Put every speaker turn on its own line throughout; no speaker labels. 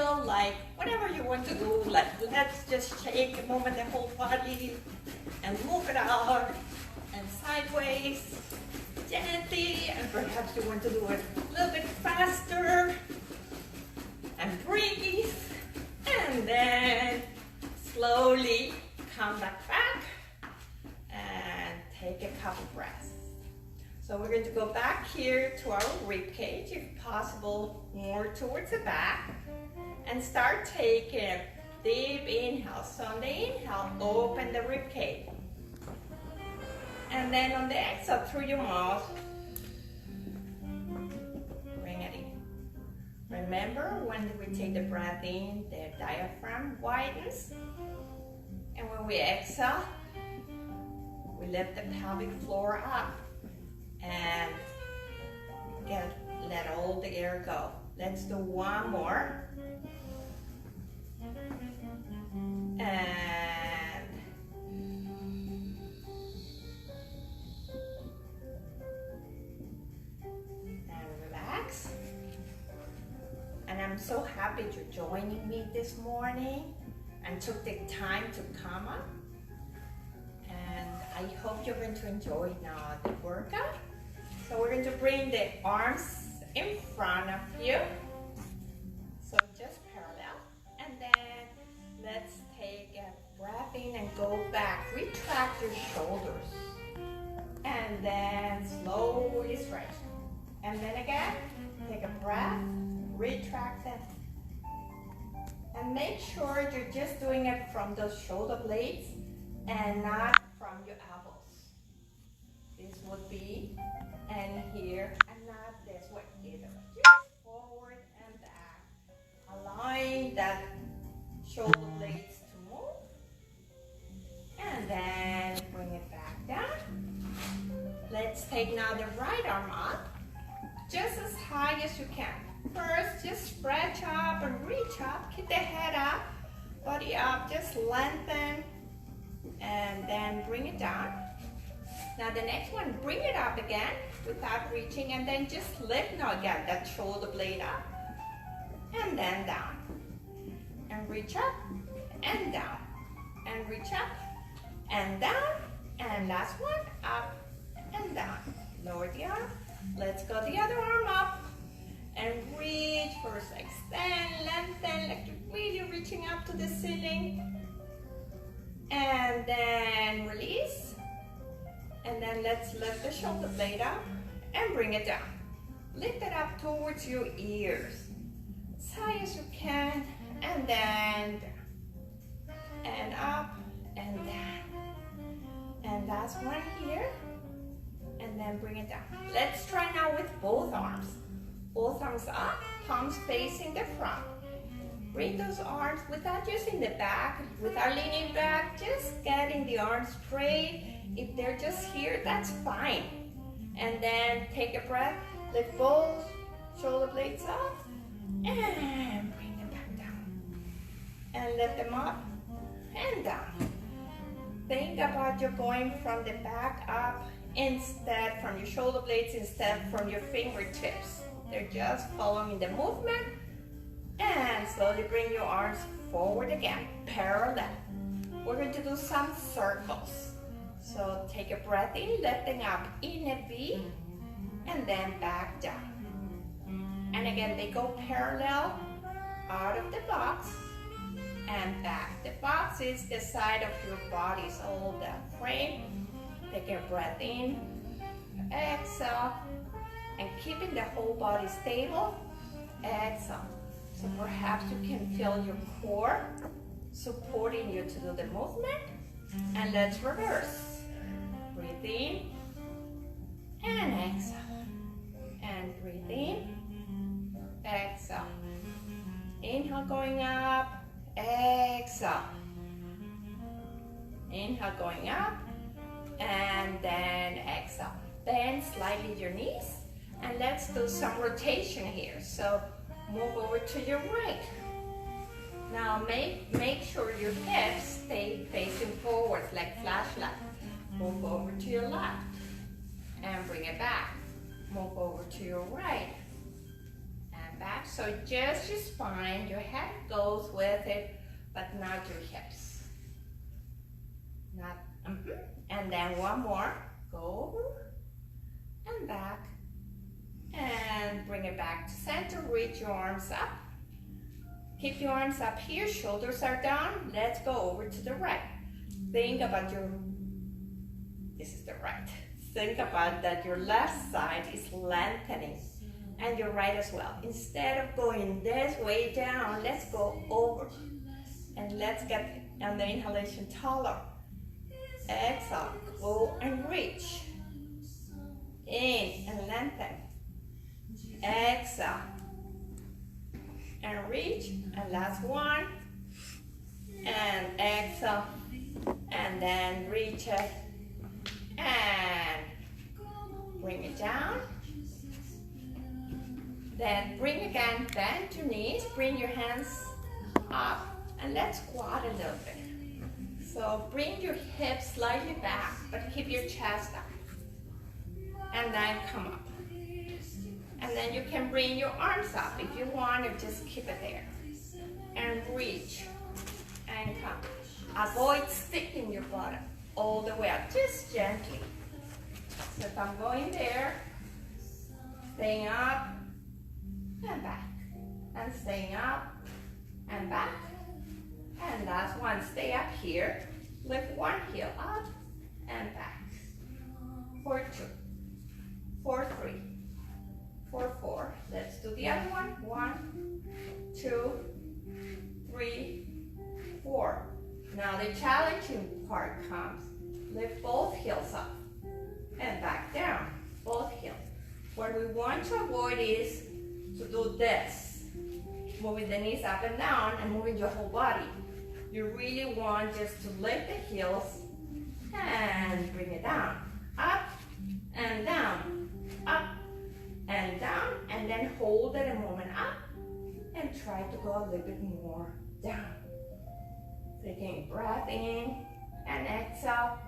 feel like whatever you want to do, like let's just shake a moment the whole body and move it out and sideways, gently, and perhaps you want to do it a little bit faster, and breathe, and then slowly come back and take a couple breaths. So we're going to go back here to our rib cage, if possible, more towards the back, and start taking deep inhale. So on the inhale, open the rib cage. And then on the exhale, through your mouth, bring it in. Remember, when we take the breath in, the diaphragm widens. And when we exhale, we lift the pelvic floor up and let all the air go. Let's do one more. And relax. And I'm so happy you're joining me this morning and took the time to come up. And I hope you're going to enjoy now the workout. So we're going to bring the arms in front of you. So just parallel. And then let's take a breath in and go back. Retract your shoulders. And then slowly stretch. And then again, take a breath, retract them. And make sure you're just doing it from those shoulder blades and not from your elbows. This would be and here and not this way either. Just forward and back. Allowing that shoulder blades to move. And then bring it back down. Let's take now the right arm up. Just as high as you can. First, just stretch up and reach up. Keep the head up, body up. Just lengthen and then bring it down. Now the next one, bring it up again without reaching, and then just lift now again that shoulder blade up and then down. And reach up and down. And reach up and down. And last one, up and down. Lower the arm. Let's go the other arm up. And reach, first extend, lengthen, like you're really reaching up to the ceiling. And then release. And then let's lift the shoulder blade up and bring it down. Lift it up towards your ears. As high as you can. And then down. And up and down. And last one here. And then bring it down. Let's try now with both arms. Both arms up, palms facing the front. Bring those arms without using the back, without leaning back, just getting the arms straight. If they're just here, that's fine. And then take a breath, lift both shoulder blades up, and bring them back down. And lift them up and down. Think about you're going from the back up instead from your shoulder blades, instead from your fingertips. They're just following the movement. And slowly bring your arms forward again, parallel. We're going to do some circles. So take a breath in, lifting up in a V, and then back down. And again, they go parallel out of the box and back. The box is the side of your body, so the frame. Take a breath in, exhale, and keeping the whole body stable, exhale. So perhaps you can feel your core supporting you to do the movement. And let's reverse. Breathe in and exhale. And breathe in, exhale. Inhale going up, exhale. Inhale going up, and then exhale. Bend slightly your knees. And let's do some rotation here. So move over to your right. Now make sure your hips stay facing forward like flashlight. Move over to your left and bring it back. Move over to your right and back. So just your spine, your head goes with it, but not your hips. Not, And then one more. Go over and back. And bring it back to center. Reach your arms up. Keep your arms up here. Shoulders are down. Let's go over to the right. Think about this is the right. Think about that your left side is lengthening and your right as well. Instead of going this way down, let's go over. And let's get on the inhalation taller. Exhale, go and reach. In and lengthen. Exhale. And reach. And last one. And exhale. And then reach it. And bring it down. Then bring again, bend your knees, bring your hands up, and let's squat a little bit. So bring your hips slightly back, but keep your chest up. And then come up. And then you can bring your arms up if you want, or just keep it there. And reach, and come. Avoid sticking your bottom all the way up, just gently. So if I'm going there, staying up, and back, and staying up, and back, and last one, stay up here, lift one heel up, and back, for 2, for 3, for 4, let's do the other one, 1, 2, 3, 4, now the challenging part comes, lift both heels up, and back down, both heels. What we want to avoid is to do this, moving the knees up and down and moving your whole body. You really want just to lift the heels and bring it down, up and down, up and down, and then hold it a moment up and try to go a little bit more down. Taking a breath in and exhale,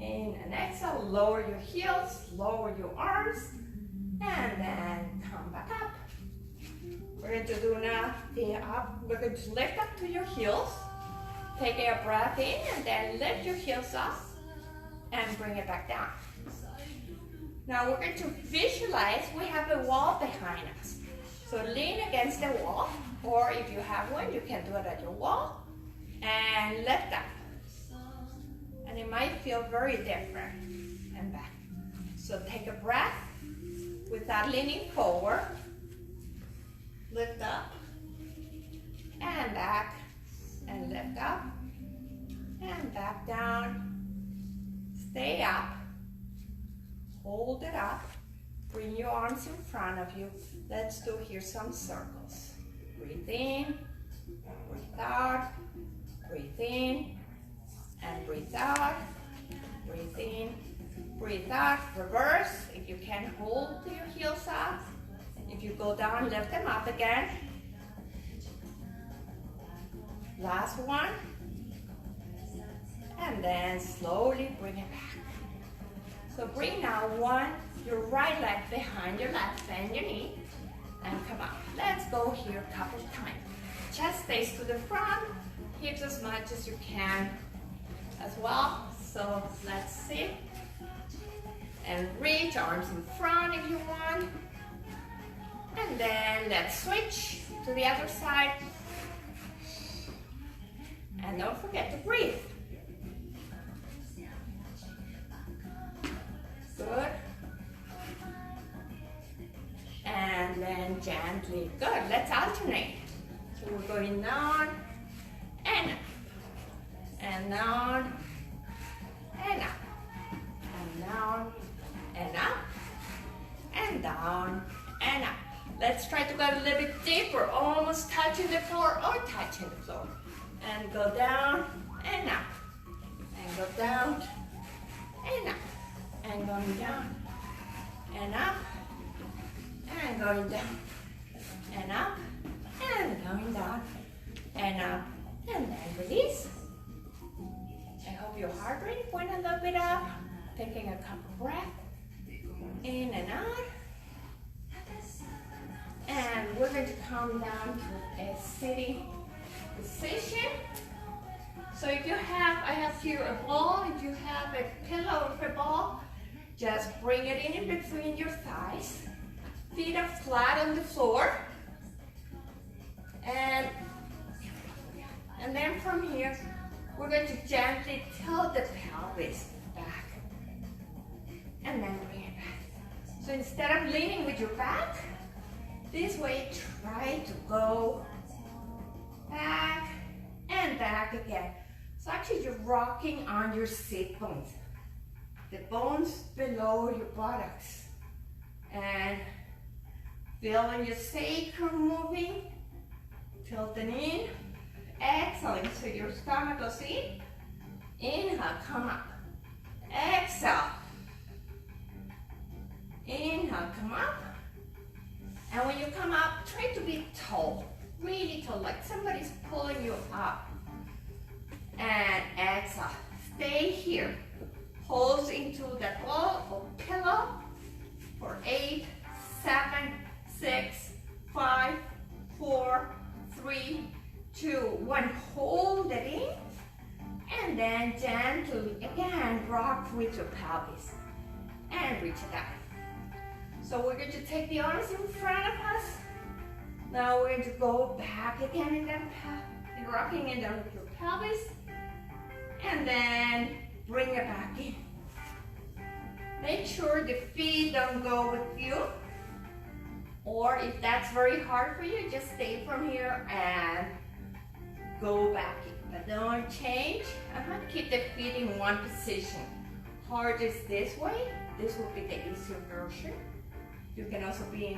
in and exhale, lower your heels, lower your arms, and then come back up. We're going to do now we're going to lift up to your heels. Take a breath in and then lift your heels up and bring it back down. Now we're going to visualize we have a wall behind us. So lean against the wall, or if you have one, you can do it at your wall, and lift up. And it might feel very different, and back. So take a breath without leaning forward. Lift up, and back, and lift up, and back down. Stay up, hold it up, bring your arms in front of you. Let's do here some circles. Breathe in, breathe out, breathe in, and breathe out, breathe in, breathe out. Reverse, if you can hold your heels up. If you go down, lift them up again. Last one. And then slowly bring it back. So bring now your right leg behind your left, bend your knee, and come up. Let's go here a couple of times. Chest stays to the front, hips as much as you can as well. So let's see. And reach, arms in front if you want. And then let's switch to the other side. And don't forget to breathe. Good. And then gently. Good. Let's alternate. So we're going down and up. And down and up. And down and up. And down and up. Let's try to go a little bit deeper, almost touching the floor or touching the floor. And go down and up. And go down and up. And going down and up. And going down and up. And going down and up. And then release. I hope your heart rate went a little bit up. Taking a couple breaths. In and out. And going down to a sitting position. So if you have, I have here a ball, if you have a pillow or a ball, just bring it in between your thighs. Feet are flat on the floor. And then from here, we're going to gently tilt the pelvis back. And then bring it back. So instead of leaning with your back, this way try to go back and back again. So actually you're rocking on your sit bones. The bones below your buttocks. And feeling your sacrum moving. Tilting in. Exhaling so your stomach goes in. Inhale, come up. Exhale. Inhale, come up. And when you come up, try to be tall. Really tall, like somebody's pulling you up. And exhale. Stay here. Pulse into that ball or pillow for 8, 7, 6, 5, 4, 3, 2, 1. Hold it in. And then gently, again, rock with your pelvis. And reach it down. So we're going to take the arms in front of us. Now we're going to go back again in that rocking it down with your pelvis. And then bring it back in. Make sure the feet don't go with you. Or if that's very hard for you, just stay from here and go back in. But don't change. Keep the feet in one position. Hard is this way. This will be the easier version. You can also be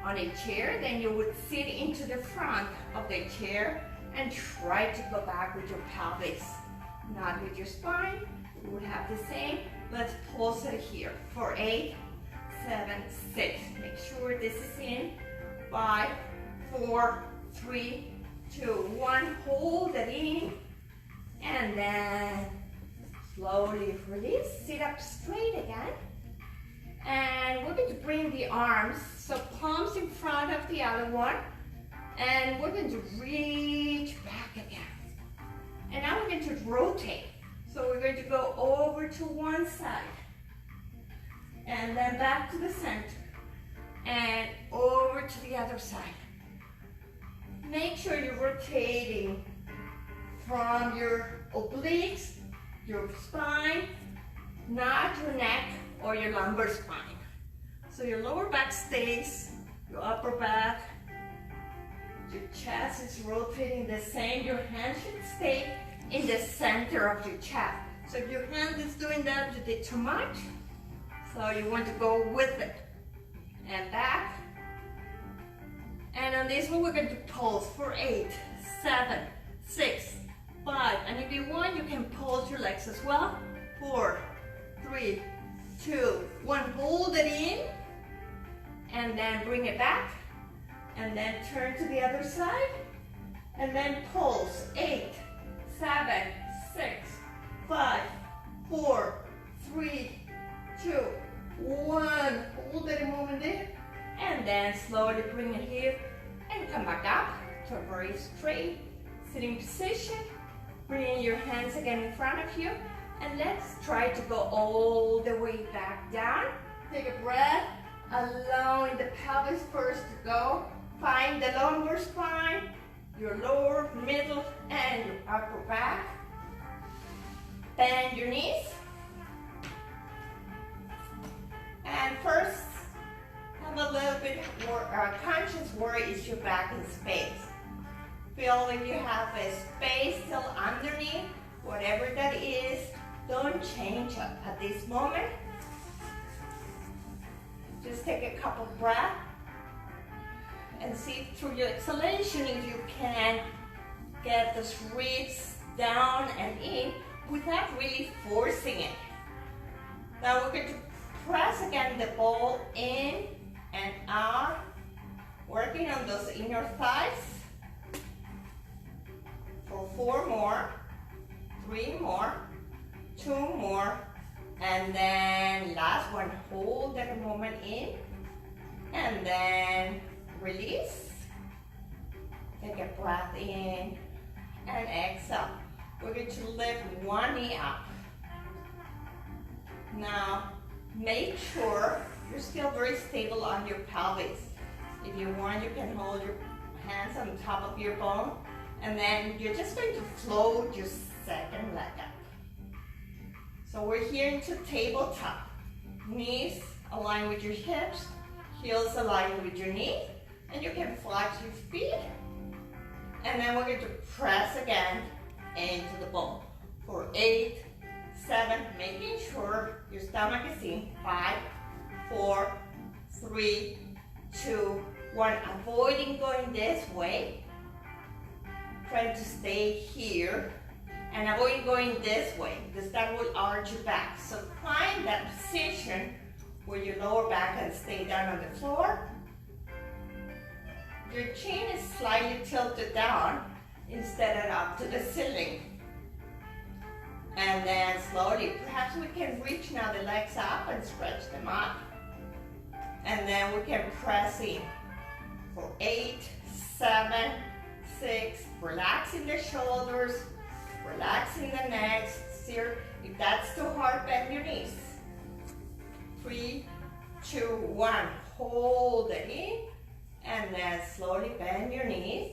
on a chair. Then you would sit into the front of the chair and try to go back with your pelvis. Not with your spine. You would have the same. Let's pulse it here for 8, 7, 6. Make sure this is in. 5, 4, 3, 2, 1. Hold it in. And then slowly release. Sit up straight again. And we're going to bring the arms, so palms in front of the other one. And we're going to reach back again. And now we're going to rotate. So we're going to go over to one side. And then back to the center. And over to the other side. Make sure you're rotating from your obliques, your spine, not your neck or your lumbar spine. So your lower back stays, your upper back, your chest is rotating the same. Your hand should stay in the center of your chest. So if your hand is doing that, you did too much. So you want to go with it. And back. And on this one, we're going to pulse for 8, 7, 6, 5. And if you want, you can pulse your legs as well. 4, 3, 2, 1. Hold it in. And then bring it back. And then turn to the other side. And then pulse. 8, 7, 6, 5, 4, 3, 2, 1. Hold it a moment there. And then slowly bring it here. And come back up to a very straight sitting position. Bring your hands again in front of you. And let's try to go all the way back down. Take a breath. Allowing the pelvis first to go. Find the lumbar spine, your lower, middle, and your upper back. Bend your knees. And first, have a little bit more conscious where is your back in space. Feel if you have a space still underneath, whatever that is, don't change it at this moment. Just take a couple breaths. And see through your exhalation if you can get the ribs down and in without really forcing it. Now we're going to press again the ball in and out, working on those inner thighs for 4 more, 3 more, 2 more, and then last one. Hold that moment in and then release. breath in and exhale. We're going to lift one knee up. Now, make sure you're still very stable on your pelvis. If you want, you can hold your hands on top of your bone, and then you're just going to float your second leg up. So we're here into tabletop. Knees align with your hips, heels align with your knees, and you can flex your feet. And then we're going to press again into the ball for 8, 7, making sure your stomach is in. 5, 4, 3, 2, 1. Avoiding going this way. Try to stay here. And avoid going this way, because that will arch your back. So find that position where your lower back can stay down on the floor. Your chin is slightly tilted down instead of up to the ceiling. And then slowly, perhaps we can reach now the legs up and stretch them up. And then we can press in for 8, 7, 6, relaxing the shoulders, relaxing the neck. Steer. If that's too hard, bend your knees. 3, 2, 1. Hold it in. And then slowly bend your knees.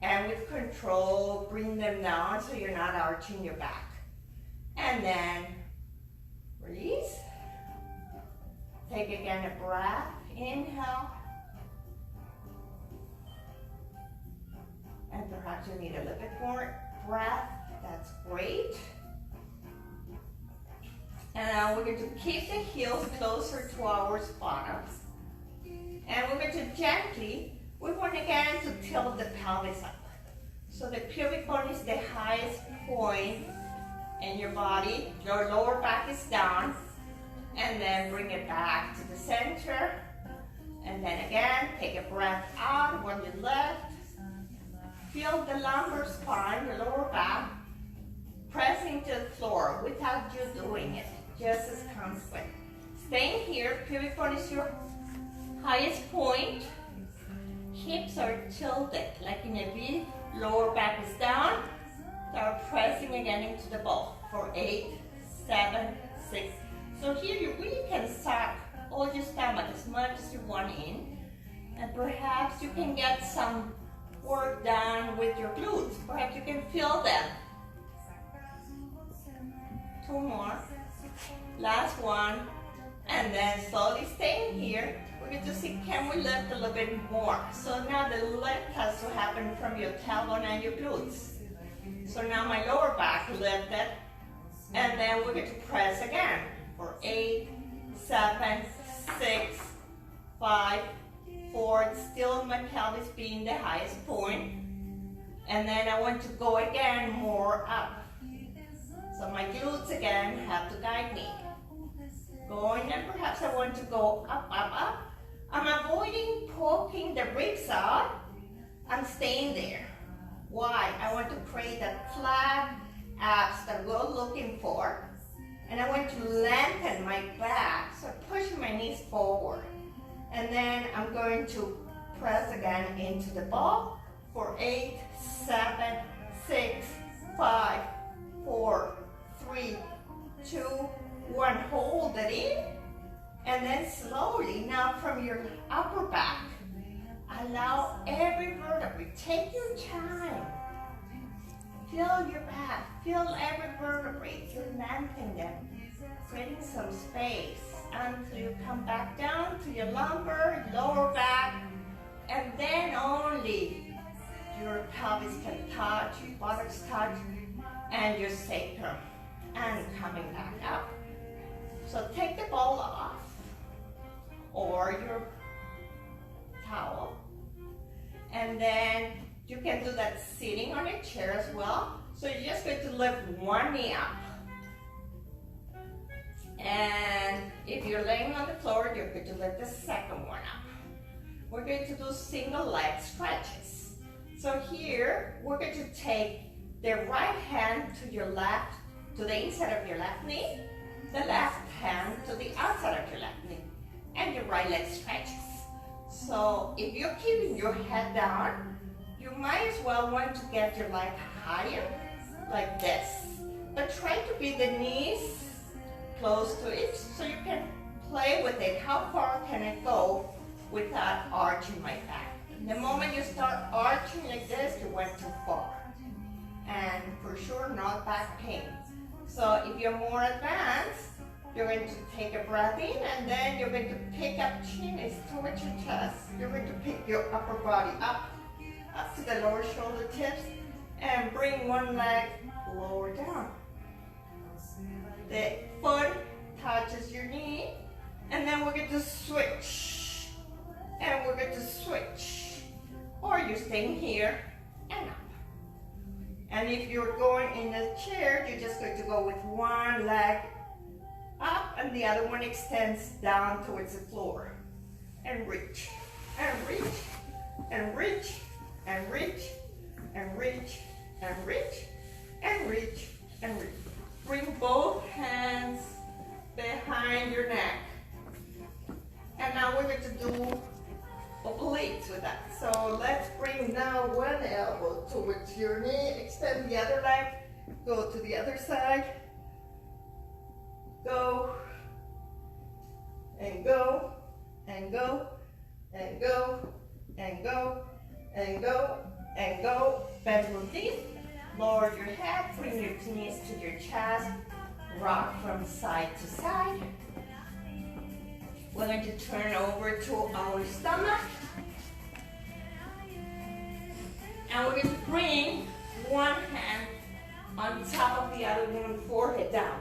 And with control, bring them down so you're not arching your back. And then release. Take again a breath. Inhale. And perhaps you need a little bit more breath. That's great. And now we're going to keep the heels closer to our bottoms. And we're going to gently, we want again to tilt the pelvis up. So the pubic bone is the highest point in your body. Your lower back is down. And then bring it back to the center. And then again, take a breath out when you lift. Feel the lumbar spine, your lower back, pressing to the floor without you doing it, just as consequent. Staying here, pubic bone is your highest point. Hips are tilted, like in a V. Lower back is down. Start pressing again into the ball for 8, 7, 6. So here you really can suck all your stomach as much as you want in. And perhaps you can get some work done with your glutes. Perhaps you can feel them. 2 more. Last one. And then slowly staying here. We're going to see, can we lift a little bit more? So now the lift has to happen from your tailbone and your glutes. So now my lower back lifted. And then we're going to press again for 8, 7, 6, 5, 4, still my pelvis being the highest point. And then I want to go again more up. So my glutes again have to guide me. Going, and perhaps I want to go up, up, up. I'm avoiding poking the ribs out. I'm staying there. Why? I want to create that flat abs that we're looking for. And I want to lengthen my back, so pushing my knees forward. And then I'm going to press again into the ball for 8, 7, 6, 5, 4, 3, 2, 1. Hold it in. And then slowly, now from your upper back, allow every vertebrae. Take your time. Feel your back. Feel every vertebrae. To lengthen them. Creating some space until you come back down to your lumbar, lower back, and then only your pelvis can touch, your buttocks touch, and your sacrum, and coming back up. So take the ball off, or your towel, and then you can do that sitting on a chair as well. So you're just going to lift one knee up. And if you're laying on the floor, you're going to lift the second one up. We're going to do single leg stretches. So here, we're going to take the right hand to your left, to the inside of your left knee, the left hand to the outside of your left knee, and your right leg stretches. So if you're keeping your head down, You might as well want to get your leg higher, like this. But try to be the knees close to it so you can play with it. How far can it go without arching my back? The moment you start arching like this, you went too far. And for sure, not back pain. So if you're more advanced, you're going to take a breath in and then you're going to pick up chin is towards your chest. You're going to pick your upper body up to the lower shoulder tips and bring one leg lower down. The foot touches your knee and then we're going to switch. And we're going to switch. Or you're staying here and up. And if you're going in the chair, you're just going to go with one leg up and the other one extends down towards the floor. And reach, and reach, and reach, and reach, and reach, and reach, and reach, and reach. Bring both hands behind your neck. And now we're going to do obliques with that. So let's bring now one elbow towards your knee, extend the other leg, go to the other side, go, and go, and go, and go, and go, and go, and go. Bend your knees, lower your head, bring your knees to your chest, rock from side to side. We're going to turn over to our stomach. And we're going to bring one hand on top of the other one, forehead down.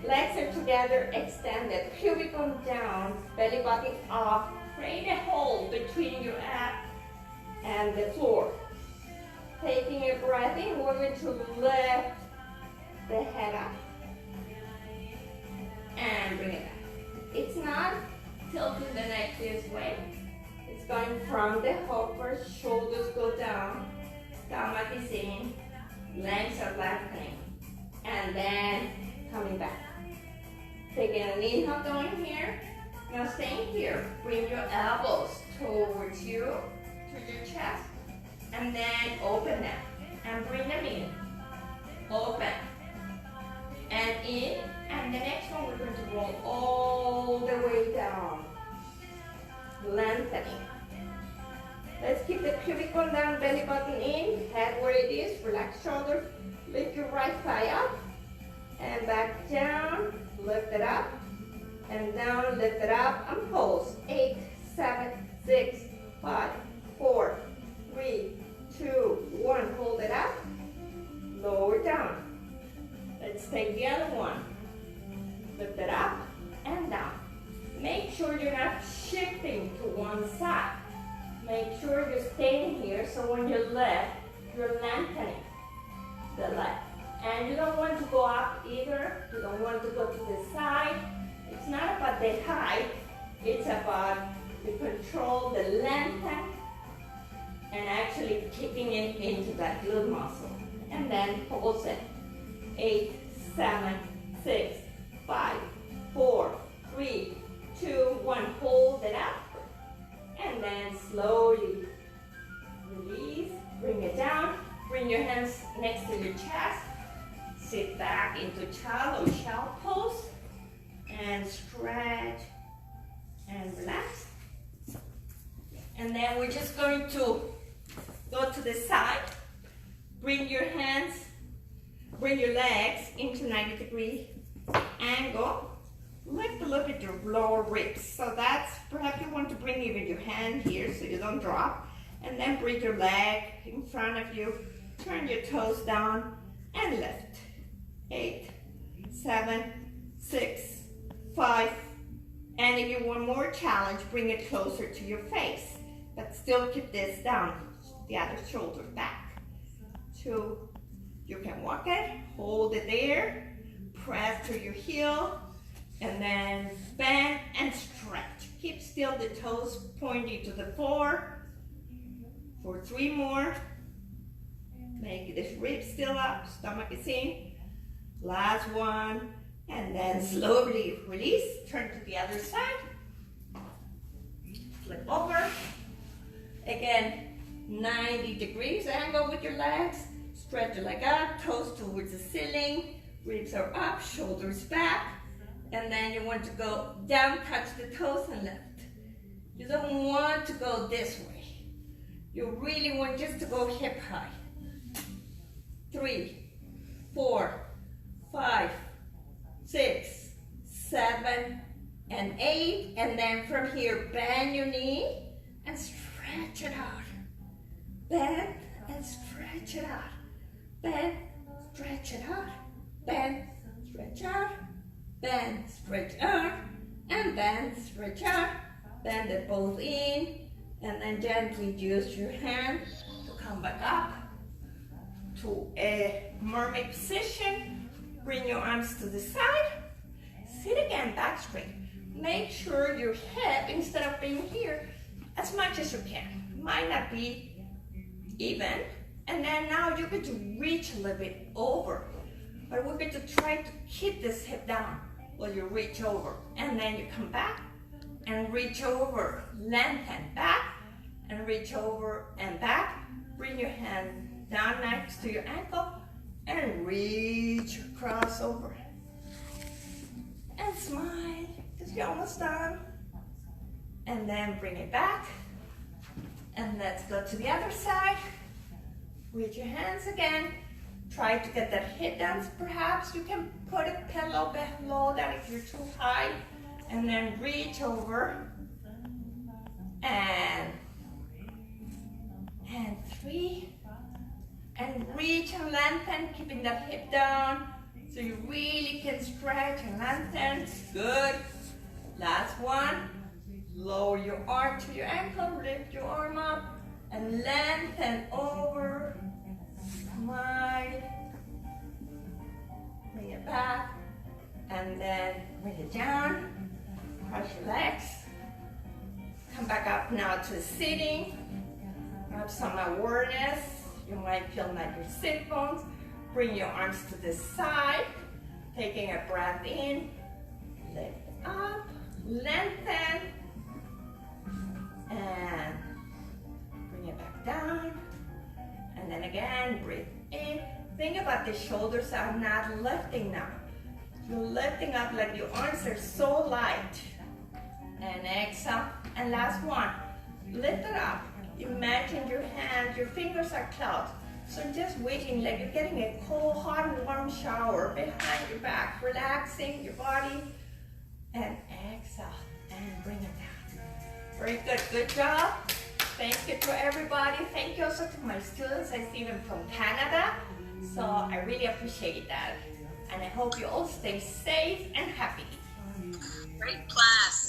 Legs are together, extended, pubic bone down, belly button up. Create a hole between your abs and the floor. Taking a breath in, we're going to lift the head up and bring it back. It's not tilting the neck this way. It's going from the hop first, shoulders go down, stomach is in, legs are lengthening, and then coming back. Taking an inhale going here. Now staying here. Bring your elbows towards you, to your chest, and then open them and bring them in. Open and in. And the next one we're going to roll all the way down, lengthening. Let's keep the pubic bone down, belly button in, head where it is, relax shoulders, lift your right thigh up, and back down, lift it up, and down, lift it up, and pulse. 8, 7, 6, 5, 4, 3, 2, 1, hold it up, lower down. Let's take the other one. Lift it up and down. Make sure you're not shifting to one side. Make sure you're staying here so when you lift, you're lengthening the leg. And you don't want to go up either. You don't want to go to the side. It's not about the height. It's about the control, the lengthen, and actually kicking it into that glute muscle. And then pulse it. 8, 7, 6, 5, 4, 3, 2, 1. Hold it up. And then slowly release. Bring it down. Bring your hands next to your chest. Sit back into child or shell pose. And stretch and relax. And then we're just going to go to the side. Bring your hands, bring your legs into 90-degree angle. Lift a look at your lower ribs. So that's, perhaps you want to bring even your hand here so you don't drop. And then bring your leg in front of you. Turn your toes down and lift. 8, 7, 6, 5. And if you want more challenge, bring it closer to your face. But still keep this down. The other shoulder back. 2. You can walk it. Hold it there. Press to your heel. And then bend and stretch. Keep still, the toes pointing to the floor. For 3 more. Make this rib still up, stomach is in. Last one. And then slowly release. Turn to the other side. Flip over. Again, 90 degrees angle with your legs. Stretch your leg up, toes towards the ceiling, ribs are up, shoulders back. And then you want to go down, touch the toes and lift. You don't want to go this way. You really want just to go hip high. 3, 4, 5, 6, 7, and 8. And then from here, bend your knee and stretch it out. Bend and stretch it out. Bend, stretch it out. Bend, stretch out. Bend, stretch out. And bend, stretch out. Bend it both in. And then gently use your hand to come back up to a mermaid position. Bring your arms to the side. Sit again, back straight. Make sure your hip, instead of being here, as much as you can. Might not be even. And then now you're going to reach a little bit over. But we're going to try to keep this hip down while you reach over. And then you come back and reach over. Lengthen back and reach over and back. Bring your hand down next to your ankle and reach across over. And smile, because you're almost done. And then bring it back. And let's go to the other side. Reach your hands again. Try to get that hip down. Perhaps you can put a pillow below that if you're too high. And then reach over. And 3. And reach and lengthen, keeping that hip down. So you really can stretch and lengthen. Good. Last one. Lower your arm to your ankle. Lift your arm up. And lengthen over. Smile. Bring it back. And then bring it down. Cross your legs. Come back up now to sitting. Have some awareness. You might feel like your sit bones. Bring your arms to the side. Taking a breath in. Lift up. Lengthen. And bring it back down. And then again, breathe in. Think about the shoulders are not lifting now. You're lifting up like your arms are so light. And exhale. And last one. Lift it up. Imagine your hands, your fingers are cloud. So just waiting like you're getting a cold, hot, and warm shower behind your back. Relaxing your body. And exhale. And bring it down. Very good. Good job. Thank you to everybody. Thank you also to my students. I see them from Canada. So I really appreciate that. And I hope you all stay safe and happy.
Great class.